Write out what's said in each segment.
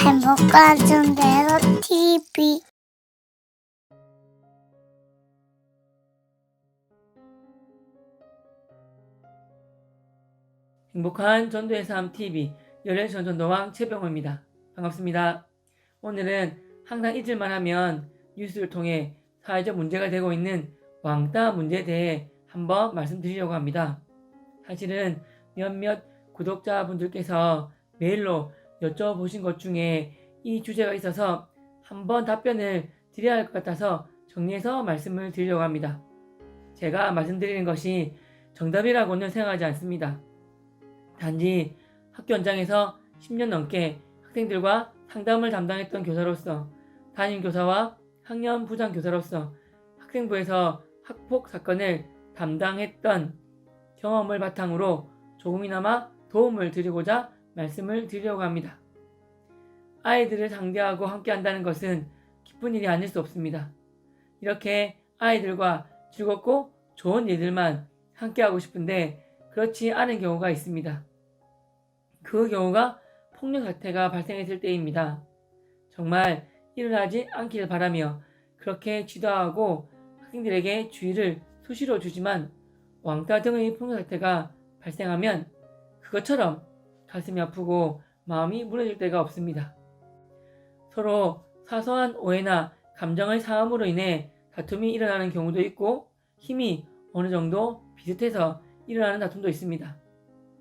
행복한 대로 TV. 행복한 전도의 삶 TV 열혈 전도왕 최병호입니다. 반갑습니다. 오늘은 항상 잊을만 하면 뉴스를 통해 사회적 문제가 되고 있는 왕따 문제에 대해 한번 말씀드리려고 합니다. 사실은 몇몇 구독자분들께서 메일로 여쭤보신 것 중에 이 주제가 있어서 한번 답변을 드려야 할 것 같아서 정리해서 말씀을 드리려고 합니다. 제가 말씀드리는 것이 정답이라고는 생각하지 않습니다. 단지 학교 현장에서 10년 넘게 학생들과 상담을 담당했던 교사로서, 담임교사와 학년 부장교사로서 학생부에서 학폭 사건을 담당했던 경험을 바탕으로 조금이나마 도움을 드리고자 말씀을 드리려고 합니다. 아이들을 상대하고 함께 한다는 것은 기쁜 일이 아닐 수 없습니다. 이렇게 아이들과 즐겁고 좋은 일들만 함께 하고 싶은데 그렇지 않은 경우가 있습니다. 그 경우가 폭력 사태가 발생했을 때입니다. 정말 일어나지 않기를 바라며 그렇게 지도하고 학생들에게 주의를 수시로 주지만 왕따 등의 폭력 사태가 발생하면 그것처럼 가슴이 아프고 마음이 무너질 때가 없습니다. 서로 사소한 오해나 감정의 상함으로 인해 다툼이 일어나는 경우도 있고 힘이 어느 정도 비슷해서 일어나는 다툼도 있습니다.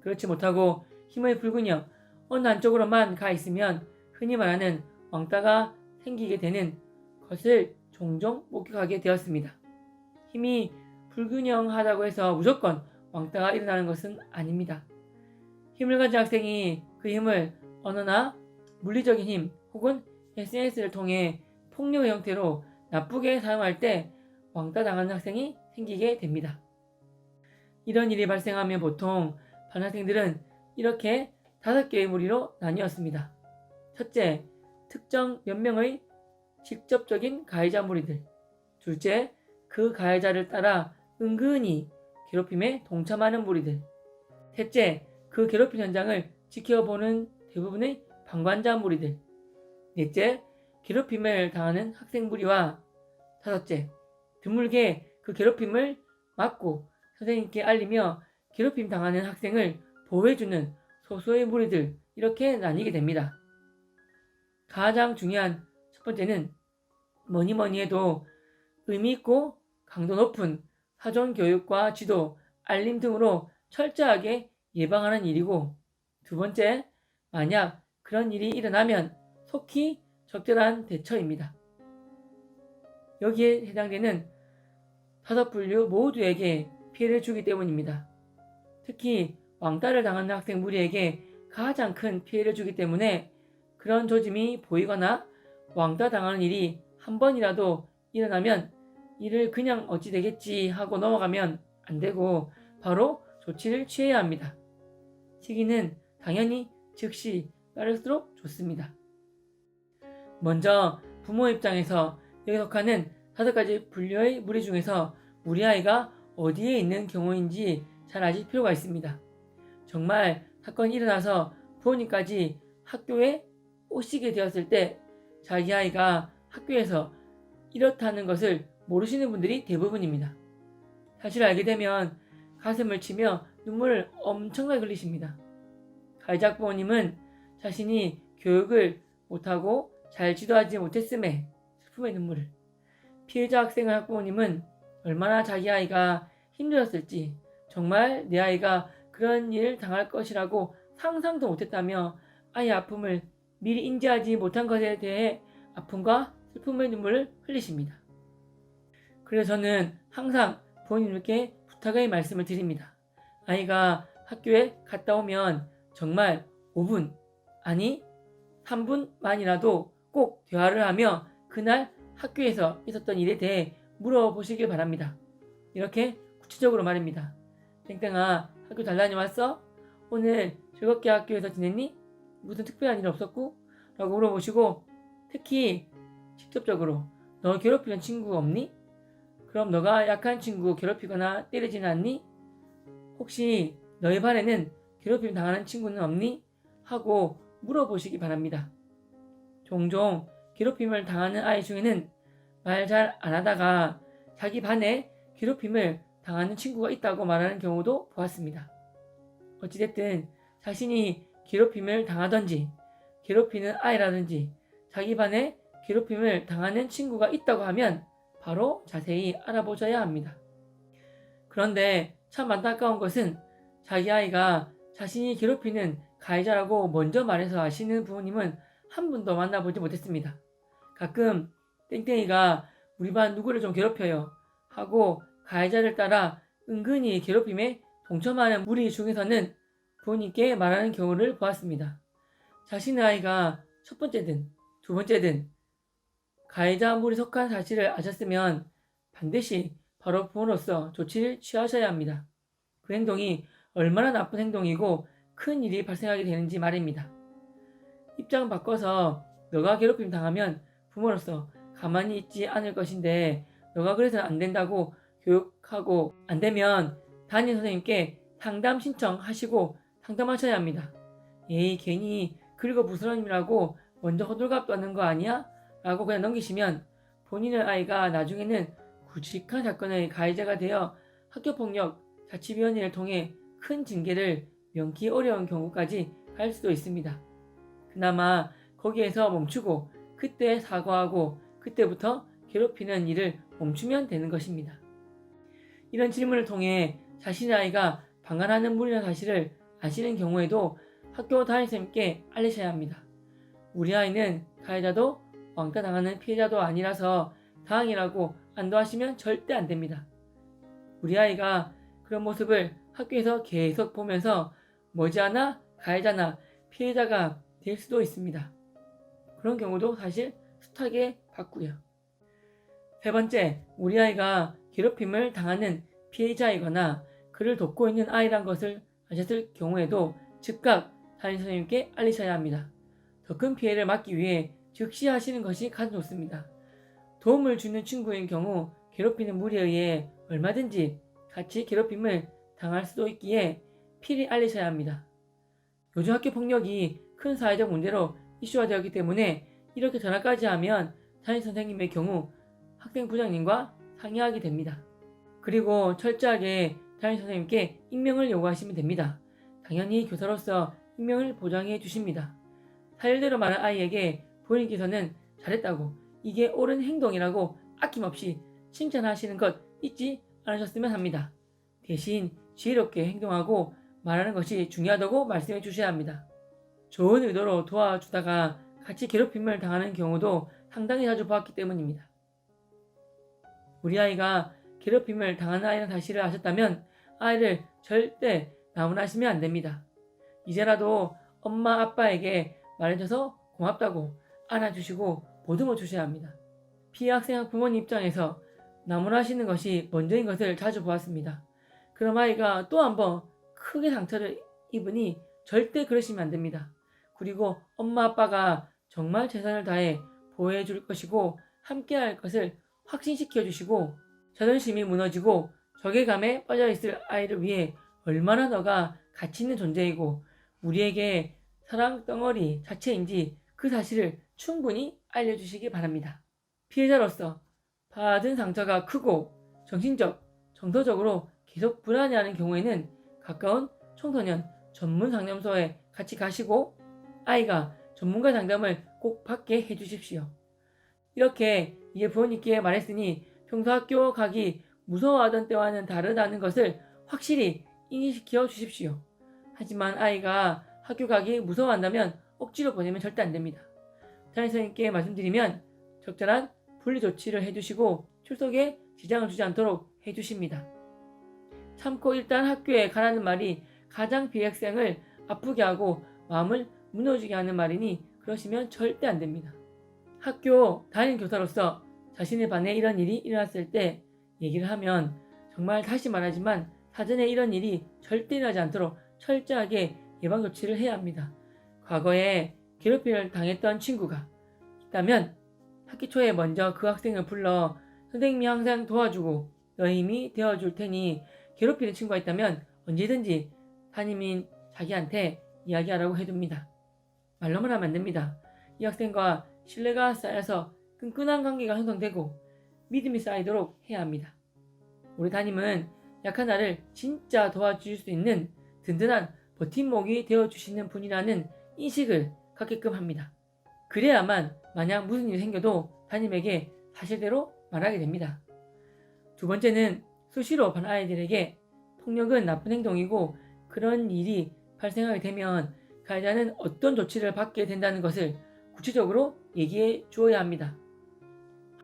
그렇지 못하고 힘의 불균형 어느 한쪽으로만 가 있으면 흔히 말하는 왕따가 생기게 되는 것을 종종 목격하게 되었습니다. 힘이 불균형하다고 해서 무조건 왕따가 일어나는 것은 아닙니다. 힘을 가진 학생이 그 힘을 언어나 물리적인 힘 혹은 SNS를 통해 폭력의 형태로 나쁘게 사용할 때 왕따 당하는 학생이 생기게 됩니다. 이런 일이 발생하면 보통 반 학생들은 이렇게 5개의 무리로 나뉘었습니다. 첫째, 특정 몇 명의 직접적인 가해자 무리들. 둘째, 그 가해자를 따라 은근히 괴롭힘에 동참하는 무리들. 셋째, 그 괴롭힘 현장을 지켜보는 대부분의 방관자 무리들. 넷째, 괴롭힘을 당하는 학생 무리와 다섯째, 드물게 그 괴롭힘을 막고 선생님께 알리며 괴롭힘 당하는 학생을 보호해주는 소수의 무리들, 이렇게 나뉘게 됩니다. 가장 중요한 첫 번째는 뭐니 해도 의미 있고 강도 높은 사전 교육과 지도, 알림 등으로 철저하게 예방하는 일이고, 두 번째, 만약 그런 일이 일어나면 속히 적절한 대처입니다. 여기에 해당되는 5분류 모두에게 피해를 주기 때문입니다. 특히 왕따를 당하는 학생 무리에게 가장 큰 피해를 주기 때문에 그런 조짐이 보이거나 왕따 당하는 일이 한 번이라도 일어나면 이를 그냥 어찌 되겠지 하고 넘어가면 안 되고 바로 조치를 취해야 합니다. 시기는 당연히 즉시 빠를수록 좋습니다. 먼저 부모 입장에서 여기 속하는 5가지 분류의 무리 중에서 우리 아이가 어디에 있는 경우인지 잘 아실 필요가 있습니다. 정말 사건이 일어나서 부모님까지 학교에 오시게 되었을 때 자기 아이가 학교에서 이렇다는 것을 모르시는 분들이 대부분입니다. 사실을 알게 되면 가슴을 치며 눈물을 엄청나게 흘리십니다. 가해자 부모님은 자신이 교육을 못하고 잘 지도하지 못했음에 슬픔의 눈물을, 피해자 학생의 학부모님은 얼마나 자기 아이가 힘들었을지, 정말 내 아이가 그런 일을 당할 것이라고 상상도 못했다며 아이의 아픔을 미리 인지하지 못한 것에 대해 아픔과 슬픔의 눈물을 흘리십니다. 그래서 저는 항상 부모님께 부탁의 말씀을 드립니다. 아이가 학교에 갔다 오면 정말 5분, 아니 3분만이라도 꼭 대화를 하며 그날 학교에서 있었던 일에 대해 물어보시길 바랍니다. 이렇게 구체적으로 말입니다. 땡땡아, 학교 잘 다녀왔어? 오늘 즐겁게 학교에서 지냈니? 무슨 특별한 일 없었고? 라고 물어보시고, 특히 직접적으로 너 괴롭히는 친구 없니? 그럼 너가 약한 친구 괴롭히거나 때리지는 않니? 혹시 너희 반에는 괴롭힘 당하는 친구는 없니? 하고 물어보시기 바랍니다. 종종 괴롭힘을 당하는 아이 중에는 말 잘 안 하다가 자기 반에 괴롭힘을 당하는 친구가 있다고 말하는 경우도 보았습니다. 어찌됐든 자신이 괴롭힘을 당하든지 괴롭히는 아이라든지 자기 반에 괴롭힘을 당하는 친구가 있다고 하면 바로 자세히 알아보셔야 합니다. 그런데 참 안타까운 것은 자기 아이가 자신이 괴롭히는 가해자라고 먼저 말해서 아시는 부모님은 한 분도 만나보지 못했습니다. 가끔 땡땡이가 우리 반 누구를 좀 괴롭혀요 하고 가해자를 따라 은근히 괴롭힘에 동참하는 무리 중에서는 부모님께 말하는 경우를 보았습니다. 자신의 아이가 첫 번째든 두 번째든 가해자 무리에 속한 사실을 아셨으면 반드시 바로 부모로서 조치를 취하셔야 합니다. 그 행동이 얼마나 나쁜 행동이고 큰 일이 발생하게 되는지 말입니다. 입장 바꿔서 너가 괴롭힘 당하면 부모로서 가만히 있지 않을 것인데 너가 그래서는 안 된다고 교육하고 안 되면 담임 선생님께 상담 신청하시고 상담하셔야 합니다. 에이 괜히 그리고 부스러님이라고 먼저 호들갑 떠는 거 아니야? 라고 그냥 넘기시면 본인의 아이가 나중에는 굵직한 사건의 가해자가 되어 학교폭력 자치위원회를 통해 큰 징계를 면키 어려운 경우까지 갈 수도 있습니다. 그나마 거기에서 멈추고 그때 사과하고 그때부터 괴롭히는 일을 멈추면 되는 것입니다. 이런 질문을 통해 자신의 아이가 방관하는 무리라는 사실을 아시는 경우에도 학교 담임선생님께 알리셔야 합니다. 우리 아이는 가해자도 왕따 당하는 피해자도 아니라서 다행이라고 안도하시면 절대 안 됩니다. 우리 아이가 그런 모습을 학교에서 계속 보면서 머지않아 가해자나 피해자가 될 수도 있습니다. 그런 경우도 사실 숱하게 봤고요. 세 번째, 우리 아이가 괴롭힘을 당하는 피해자이거나 그를 돕고 있는 아이란 것을 아셨을 경우에도 즉각 담임선생님께 알리셔야 합니다. 더 큰 피해를 막기 위해 즉시 하시는 것이 가장 좋습니다. 도움을 주는 친구인 경우 괴롭히는 무리에 의해 얼마든지 같이 괴롭힘을 당할 수도 있기에 필히 알리셔야 합니다. 요즘 학교 폭력이 큰 사회적 문제로 이슈화되었기 때문에 이렇게 전화까지 하면 담임선생님의 경우 학생부장님과 상의하게 됩니다. 그리고 철저하게 담임선생님께 익명을 요구하시면 됩니다. 당연히 교사로서 익명을 보장해 주십니다. 사실대로 말한 아이에게 부모님께서는 잘했다고 이게 옳은 행동이라고 아낌없이 칭찬하시는 것 잊지 않으셨으면 합니다. 대신 지혜롭게 행동하고 말하는 것이 중요하다고 말씀해 주셔야 합니다. 좋은 의도로 도와주다가 같이 괴롭힘을 당하는 경우도 상당히 자주 보았기 때문입니다. 우리 아이가 괴롭힘을 당하는 아이라는 사실을 아셨다면 아이를 절대 나무라시면 안 됩니다. 이제라도 엄마 아빠에게 말해줘서 고맙다고 안아주시고 보듬어 주셔야 합니다. 피해 학생 부모님 입장에서 나무라시는 것이 먼저인 것을 자주 보았습니다. 그럼 아이가 또 한 번 크게 상처를 입으니 절대 그러시면 안 됩니다. 그리고 엄마 아빠가 정말 최선을 다해 보호해 줄 것이고 함께 할 것을 확신시켜 주시고 자존심이 무너지고 적외감에 빠져 있을 아이를 위해 얼마나 너가 가치 있는 존재이고 우리에게 사랑 덩어리 자체인지 그 사실을 충분히 알려주시기 바랍니다. 피해자로서 받은 상처가 크고 정신적, 정서적으로 계속 불안해하는 경우에는 가까운 청소년 전문 상담소에 같이 가시고 아이가 전문가 상담을 꼭 받게 해주십시오. 이렇게 이제 부모님께 말했으니 평소 학교 가기 무서워하던 때와는 다르다는 것을 확실히 인식시켜 주십시오. 하지만 아이가 학교 가기 무서워한다면 억지로 보내면 절대 안 됩니다. 담임선생님께 말씀드리면 적절한 분리 조치를 해주시고 출석에 지장을 주지 않도록 해주십니다. 참고 일단 학교에 가라는 말이 가장 피해 학생을 아프게 하고 마음을 무너지게 하는 말이니 그러시면 절대 안 됩니다. 학교 담임교사로서 자신의 반에 이런 일이 일어났을 때 얘기를 하면 정말 다시 말하지만 사전에 이런 일이 절대 일어나지 않도록 철저하게 예방조치를 해야 합니다. 과거에 괴롭힘을 당했던 친구가 있다면 학기 초에 먼저 그 학생을 불러 선생님이 항상 도와주고 너의 힘이 되어줄 테니 괴롭히는 친구가 있다면 언제든지 담임인 자기한테 이야기하라고 해둡니다. 말로만 하면 안 됩니다. 이 학생과 신뢰가 쌓여서 끈끈한 관계가 형성되고 믿음이 쌓이도록 해야 합니다. 우리 담임은 약한 나를 진짜 도와줄 수 있는 든든한 버팀목이 되어주시는 분이라는 인식을 갖게끔 합니다. 그래야만 만약 무슨 일이 생겨도 담임에게 사실대로 말하게 됩니다. 두 번째는 수시로 반 아이들에게 폭력은 나쁜 행동이고 그런 일이 발생하게 되면 가해자는 어떤 조치를 받게 된다는 것을 구체적으로 얘기해 주어야 합니다.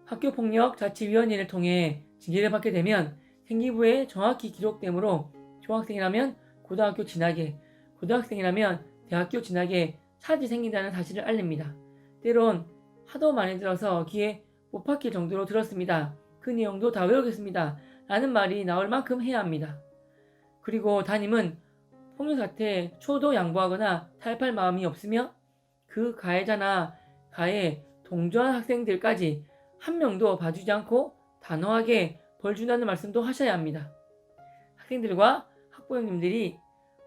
학교폭력자치위원회를 통해 징계를 받게 되면 생기부에 정확히 기록되므로 중학생이라면 고등학교 진학에, 고등학생이라면 대학교 진학에 차질이 생긴다는 사실을 알립니다. 때론 하도 많이 들어서 귀에 못 박힐 정도로 들었습니다. 그 내용도 다 외우겠습니다. 라는 말이 나올 만큼 해야 합니다. 그리고 담임은 폭력사태에 초도 양보하거나 타협할 마음이 없으며 그 가해자나 가해에 동조한 학생들까지 한 명도 봐주지 않고 단호하게 벌 준다는 말씀도 하셔야 합니다. 학생들과 학부형님들이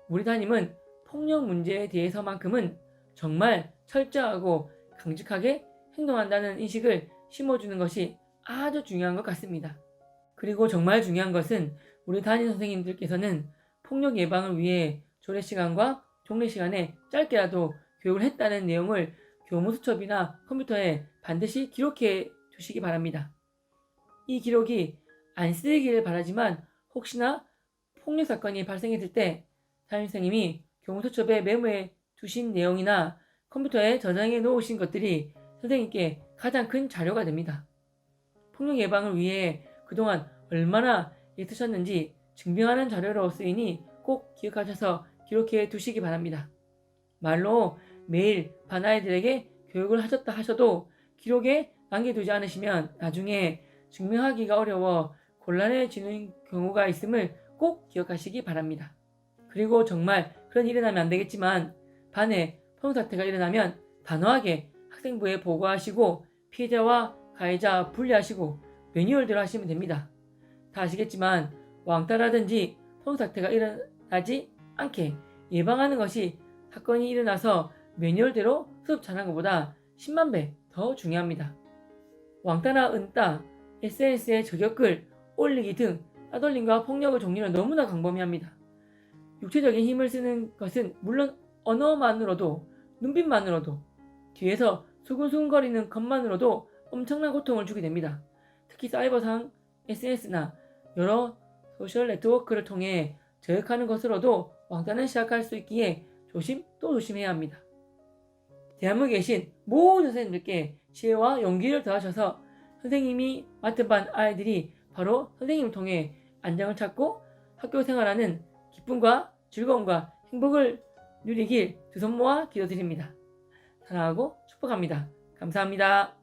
우리 담임은 폭력 문제에 대해서만큼은 정말 철저하고 강직하게 행동한다는 인식을 심어주는 것이 아주 중요한 것 같습니다. 그리고 정말 중요한 것은 우리 담임 선생님들께서는 폭력 예방을 위해 조례 시간과 종례 시간에 짧게라도 교육을 했다는 내용을 교무 수첩이나 컴퓨터에 반드시 기록해 주시기 바랍니다. 이 기록이 안 쓰이기를 바라지만 혹시나 폭력 사건이 발생했을 때 담임 선생님이 교무 수첩에 메모해 두신 내용이나 컴퓨터에 저장해 놓으신 것들이 선생님께 가장 큰 자료가 됩니다. 폭력 예방을 위해 그동안 얼마나 애쓰셨는지 증명하는 자료로 쓰이니 꼭 기억하셔서 기록해 두시기 바랍니다. 말로 매일 반 아이들에게 교육을 하셨다 하셔도 기록에 남겨두지 않으시면 나중에 증명하기가 어려워 곤란해지는 경우가 있음을 꼭 기억하시기 바랍니다. 그리고 정말 그런 일이 일어나면 안 되겠지만 반에 폭력사태가 일어나면 단호하게 학생부에 보고하시고 피해자와 가해자 분리하시고 매뉴얼대로 하시면 됩니다. 다 아시겠지만 왕따라든지 폭력사태가 일어나지 않게 예방하는 것이 사건이 일어나서 매뉴얼대로 수업 잘하는 것보다 10만 배 더 중요합니다. 왕따나 은따, SNS에 저격글, 올리기 등 따돌림과 폭력의 종류는 너무나 광범위합니다. 육체적인 힘을 쓰는 것은 물론 언어만으로도 눈빛만으로도 뒤에서 수근수근거리는 것만으로도 엄청난 고통을 주게 됩니다. 특히 사이버상 SNS나 여러 소셜 네트워크를 통해 저격하는 것으로도 왕따는 시작할 수 있기에 조심 또 조심해야 합니다. 대한민국에 계신 모든 선생님들께 지혜와 용기를 더하셔서 선생님이 맡은 반 아이들이 바로 선생님을 통해 안정을 찾고 학교 생활하는 기쁨과 즐거움과 행복을 누리길 두 손 모아 기도드립니다. 사랑하고 축복합니다. 감사합니다.